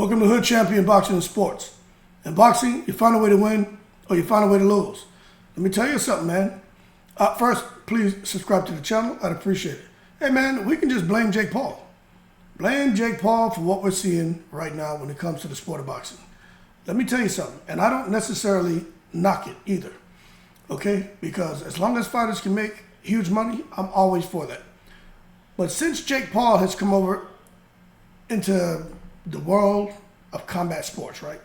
Welcome to Hood Champion Boxing and Sports. In boxing, you find a way to win or you find a way to lose. Let me tell you something, man. First, please subscribe to the channel. I'd appreciate it. Hey, man, we can just blame Jake Paul. Blame Jake Paul for what we're seeing right now when it comes to the sport of boxing. Let me tell you something, and I don't necessarily knock it either, okay? Because as long as fighters can make huge money, I'm always for that. But since Jake Paul has come over into the world of combat sports, right?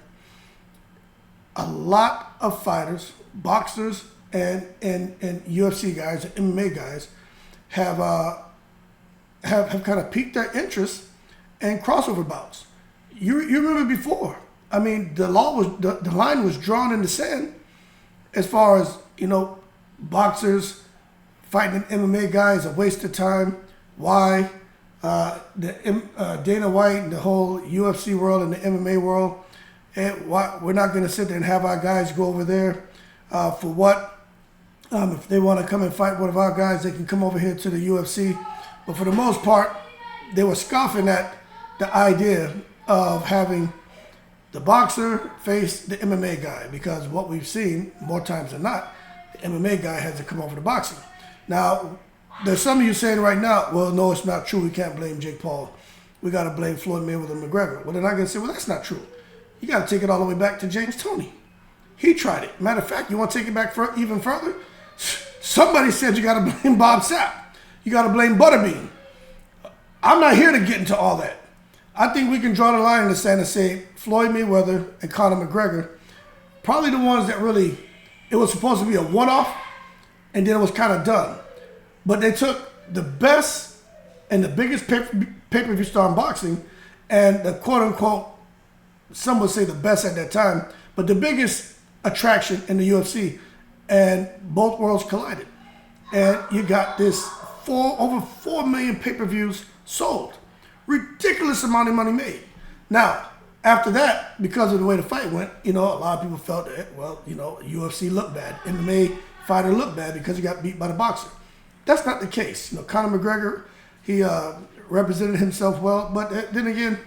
A lot of fighters, boxers, and UFC guys, and MMA guys have kind of piqued their interest in crossover bouts. You remember before? I mean, the line was drawn in the sand as far as, you know, boxers fighting MMA guys, a waste of time. Why? Dana White and the whole UFC world and the MMA world, and we're not going to sit there and have our guys go over there for what? If they want to come and fight one of our guys, they can come over here to the UFC. But for the most part, they were scoffing at the idea of having the boxer face the MMA guy, because what we've seen more times than not, the MMA guy has to come over to boxing. Now, there's some of you saying right now, well, no, it's not true. We can't blame Jake Paul. We got to blame Floyd Mayweather and McGregor. Well, they're not going to say, well, that's not true. You got to take it all the way back to James Toney. He tried it. Matter of fact, you want to take it back even further? Somebody said you got to blame Bob Sapp. You got to blame Butterbean. I'm not here to get into all that. I think we can draw the line in the sand and say Floyd Mayweather and Conor McGregor, probably the ones that really, it was supposed to be a one-off, and then it was kind of done. But they took the best and the biggest pay-per-view star in boxing and the quote-unquote, some would say the best at that time, but the biggest attraction in the UFC, and both worlds collided. And you got this over 4 million pay-per-views sold. Ridiculous amount of money made. Now, after that, because of the way the fight went, you know, a lot of people felt that, well, you know, UFC looked bad. MMA fighter looked bad because he got beat by the boxer. That's not the case. You know, Conor McGregor, he represented himself well, but then again,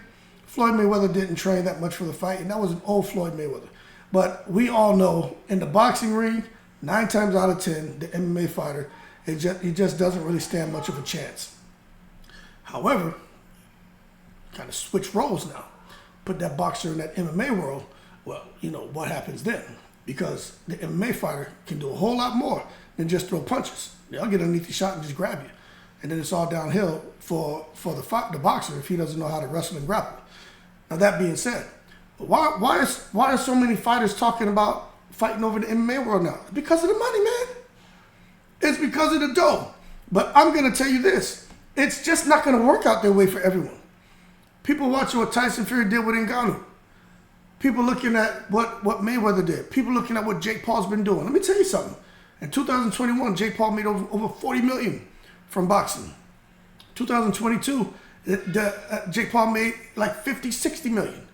Floyd Mayweather didn't train that much for the fight, and that was an old Floyd Mayweather. But we all know in the boxing ring, 9 times out of 10, the MMA fighter, he just doesn't really stand much of a chance. However, kind of switch roles now. Put that boxer in that MMA world, well, you know, what happens then? Because the MMA fighter can do a whole lot more than just throw punches. They'll get underneath the shot and just grab you. And then it's all downhill for the boxer if he doesn't know how to wrestle and grapple. Now, that being said, why are so many fighters talking about fighting over the MMA world now? It's because of the money, man. It's because of the dough. But I'm going to tell you this. It's just not going to work out that way for everyone. People watching what Tyson Fury did with Ngannou. People looking at what Mayweather did. People looking at what Jake Paul's been doing. Let me tell you something. In 2021, Jake Paul made over $40 million from boxing. 2022, Jake Paul made like $50, $60 million.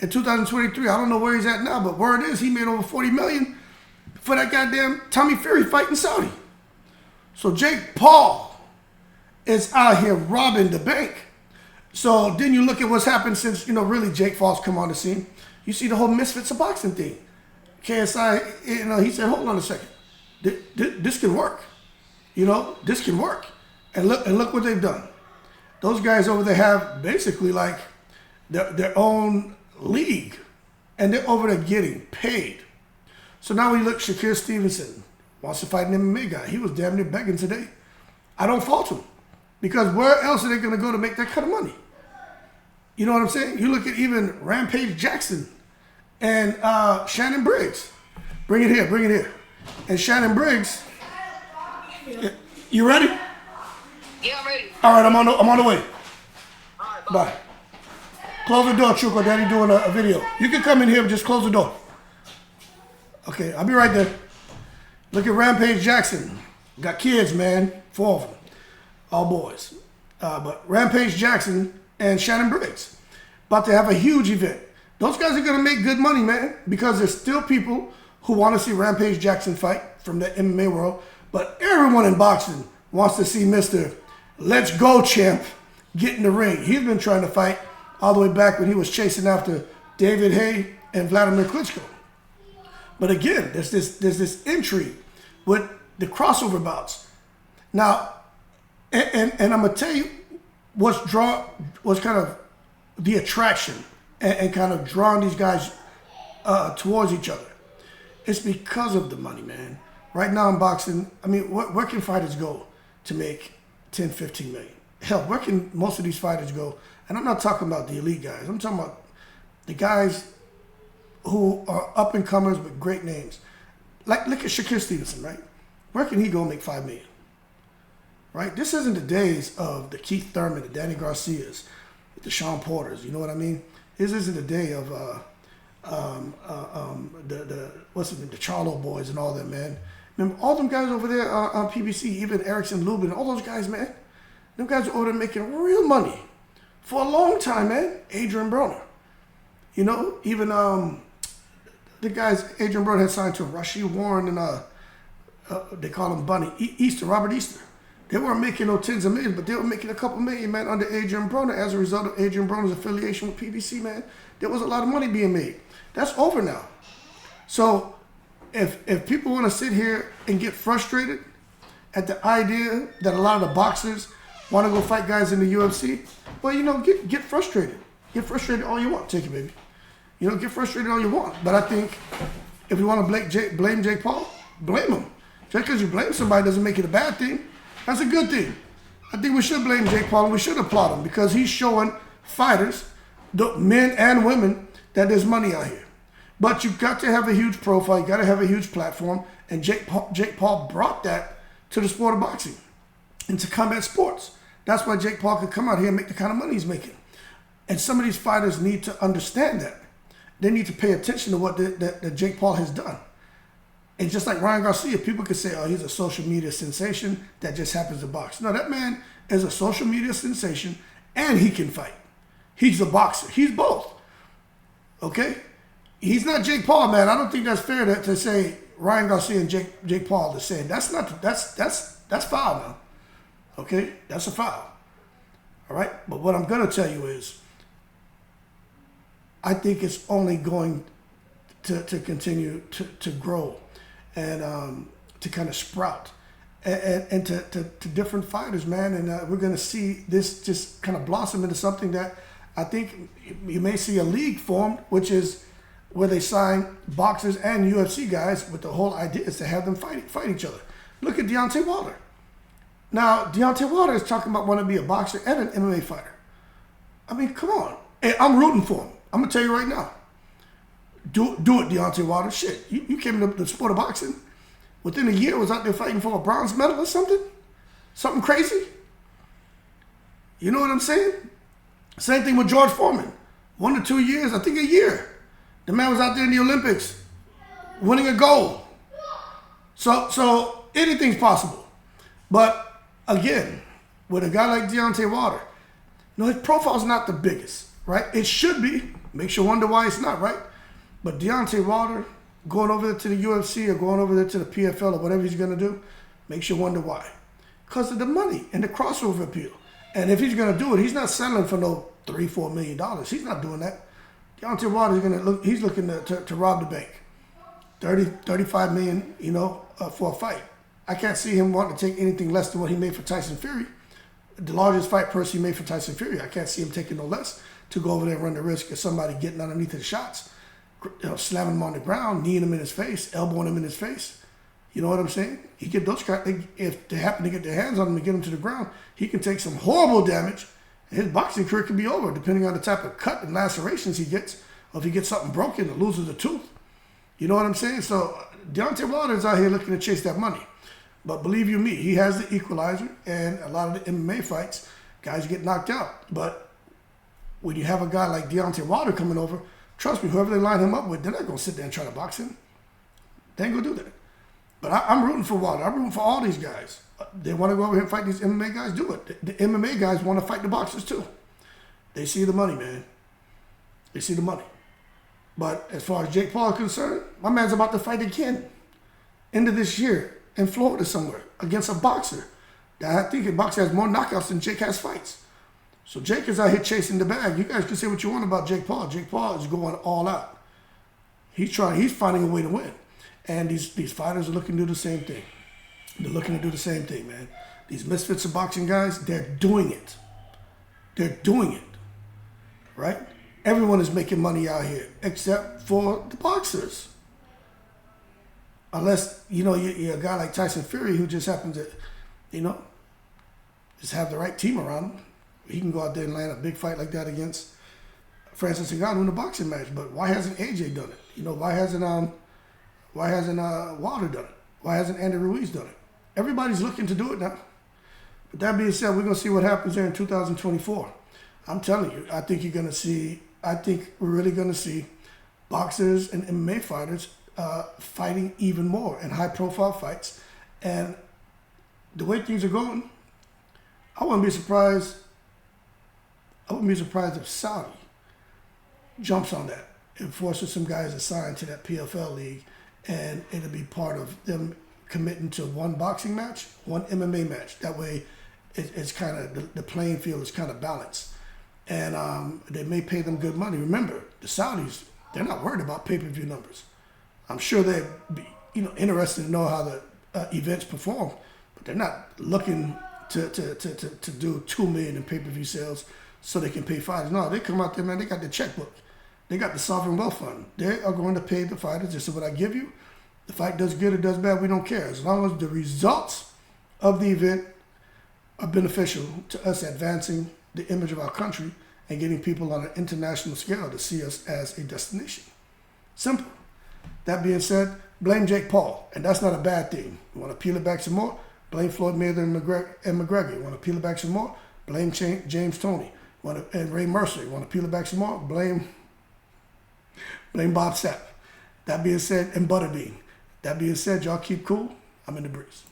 In 2023, I don't know where he's at now, but word is he made over $40 million for that goddamn Tommy Fury fight in Saudi. So Jake Paul is out here robbing the bank. So then you look at what's happened since, you know, really Jake Paul's come on the scene. You see the whole Misfits of Boxing thing. KSI, you know, he said, hold on a second. This can work. You know, this can work. And look what they've done. Those guys over there have basically like their own league, and they're over there getting paid. So now we look, Shakur Stevenson wants to fight an MMA guy. He was damn near begging today. I don't fault him, because where else are they going to go to make that kind of money? You know what I'm saying? You look at even Rampage Jackson and Shannon Briggs. Bring it here. And Shannon Briggs, you ready? Yeah, I'm ready. All right, I'm on the way. Bye. Close the door, Chuko. Daddy doing a video. You can come in here and just close the door. Okay, I'll be right there. Look at Rampage Jackson. Got kids, man. 4 of them. All boys. But Rampage Jackson and Shannon Briggs about to have a huge event. Those guys are going to make good money, man, because there's still people who want to see Rampage Jackson fight from the MMA world. But everyone in boxing wants to see Mr. Let's Go champ get in the ring. He's been trying to fight all the way back when he was chasing after David Haye and Vladimir Klitschko. But again, there's this intrigue with the crossover bouts. Now, and I'm gonna tell you what's kind of the attraction and kind of drawing these guys towards each other. It's because of the money, man. Right now in boxing, I mean, where can fighters go to make 10, 15 million? Hell, where can most of these fighters go? And I'm not talking about the elite guys. I'm talking about the guys who are up and comers with great names. Like, look at Shakur Stevenson, right? Where can he go make 5 million? Right? This isn't the days of the Keith Thurman, the Danny Garcias, the Sean Porters. You know what I mean? This isn't the day of the Charlo boys and all that, man. Remember all them guys over there on PBC, even Erickson Lubin, all those guys, man. Them guys are over there making real money for a long time, man. Adrian Broner. You know, even the guys Adrian Broner had signed to him, Rasheed Warren and they call him Bunny, Easter, Robert Easter. They weren't making no tens of millions, but they were making a couple million, man, under Adrian Broner as a result of Adrian Broner's affiliation with PBC, man. There was a lot of money being made. That's over now. So if people want to sit here and get frustrated at the idea that a lot of the boxers want to go fight guys in the UFC, well, you know, get frustrated. Get frustrated all you want. Take it, baby. You know, get frustrated all you want. But I think if you want to blame Jake Paul, blame him. Just because you blame somebody doesn't make it a bad thing. That's a good thing. I think we should blame Jake Paul and we should applaud him because he's showing fighters, the men and women, that there's money out here. But you've got to have a huge profile. You got to have a huge platform. And Jake Paul brought that to the sport of boxing and to combat sports. That's why Jake Paul could come out here and make the kind of money he's making. And some of these fighters need to understand that. They need to pay attention to what that Jake Paul has done. And just like Ryan Garcia, people could say, oh, he's a social media sensation that just happens to box. No, that man is a social media sensation and he can fight. He's a boxer. He's both. Okay? He's not Jake Paul, man. I don't think that's fair to say Ryan Garcia and Jake Paul are the same. That's foul now. Okay? That's a foul. All right? But what I'm going to tell you is I think it's only going to continue to grow and to kind of sprout and to different fighters, man. And we're going to see this just kind of blossom into something that I think you may see a league formed, which is where they sign boxers and UFC guys with the whole idea is to have them fight each other. Look at Deontay Wilder. Now, Deontay Wilder is talking about wanting to be a boxer and an MMA fighter. I mean, come on. Hey, I'm rooting for him. I'm going to tell you right now. Do it, Deontay Wilder. Shit, you came into the sport of boxing. Within a year, was out there fighting for a bronze medal or something? Something crazy? You know what I'm saying? Same thing with George Foreman. 1 to 2 years, I think a year. The man was out there in the Olympics winning a gold. So anything's possible. But again, with a guy like Deontay Wilder, you know, his profile's not the biggest, right? It should be. Makes you wonder why it's not, right? But Deontay Wilder going over there to the UFC or going over there to the PFL or whatever he's going to do makes you wonder why. Because of the money and the crossover appeal. And if he's going to do it, he's not settling for no $3-4 million. He's not doing that. Deontay Wilder he's looking to rob the bank. 35 million, you know, for a fight. I can't see him wanting to take anything less than what he made for Tyson Fury. The largest fight purse he made for Tyson Fury. I can't see him taking no less to go over there and run the risk of somebody getting underneath his shots, you know, slamming him on the ground, kneeing him in his face, elbowing him in his face. You know what I'm saying? He get those guys, if they happen to get their hands on him and get him to the ground, he can take some horrible damage. And his boxing career could be over, depending on the type of cut and lacerations he gets, or if he gets something broken or loses a tooth. You know what I'm saying? So Deontay Wilder is out here looking to chase that money. But believe you me, he has the equalizer, and a lot of the MMA fights, guys get knocked out. But when you have a guy like Deontay Wilder coming over, trust me, whoever they line him up with, they're not going to sit there and try to box him. They ain't going to do that. But I'm rooting for Wilder. I'm rooting for all these guys. They want to go over here and fight these MMA guys, do it. The MMA guys want to fight the boxers too. They see the money, man. They see the money. But as far as Jake Paul is concerned, my man's about to fight again. End of this year in Florida somewhere against a boxer. I think a boxer has more knockouts than Jake has fights. So Jake is out here chasing the bag. You guys can say what you want about Jake Paul. Jake Paul is going all out. He's finding a way to win. And these fighters are looking to do the same thing. They're looking to do the same thing, man. These misfits of boxing guys, they're doing it. They're doing it, right? Everyone is making money out here except for the boxers. Unless, you're a guy like Tyson Fury who just happens to, just have the right team around him. He can go out there and land a big fight like that against Francis Ngannou in a boxing match. But why hasn't AJ done it? Why hasn't Wilder done it? Why hasn't Andy Ruiz done it? Everybody's looking to do it now. But that being said, we're going to see what happens there in 2024. I'm telling you, I think we're really going to see boxers and MMA fighters fighting even more in high-profile fights. And the way things are going, I wouldn't be surprised if Saudi jumps on that and forces some guys to sign to that PFL league, and it'll be part of them committing to one boxing match, one MMA match. That way, it's kind of the playing field is kind of balanced, and they may pay them good money. Remember, the Saudis, they're not worried about pay-per-view numbers. I'm sure they'd be interested to know how the events perform, but they're not looking to do $2 million in pay-per-view sales so they can pay fighters. No, they come out there, man. They got the checkbook. They got the sovereign wealth fund. They are going to pay the fighters. This is what I give you. The fight does good or does bad, we don't care. As long as the results of the event are beneficial to us advancing the image of our country and getting people on an international scale to see us as a destination. Simple. That being said, blame Jake Paul, and that's not a bad thing. You want to peel it back some more? Blame Floyd Mayweather and McGregor. You want to peel it back some more? Blame James Toney. And Ray Mercer. You want to peel it back some more? Blame Bob Sapp. That being said, and Butterbean. That being said, y'all keep cool. I'm in the breeze.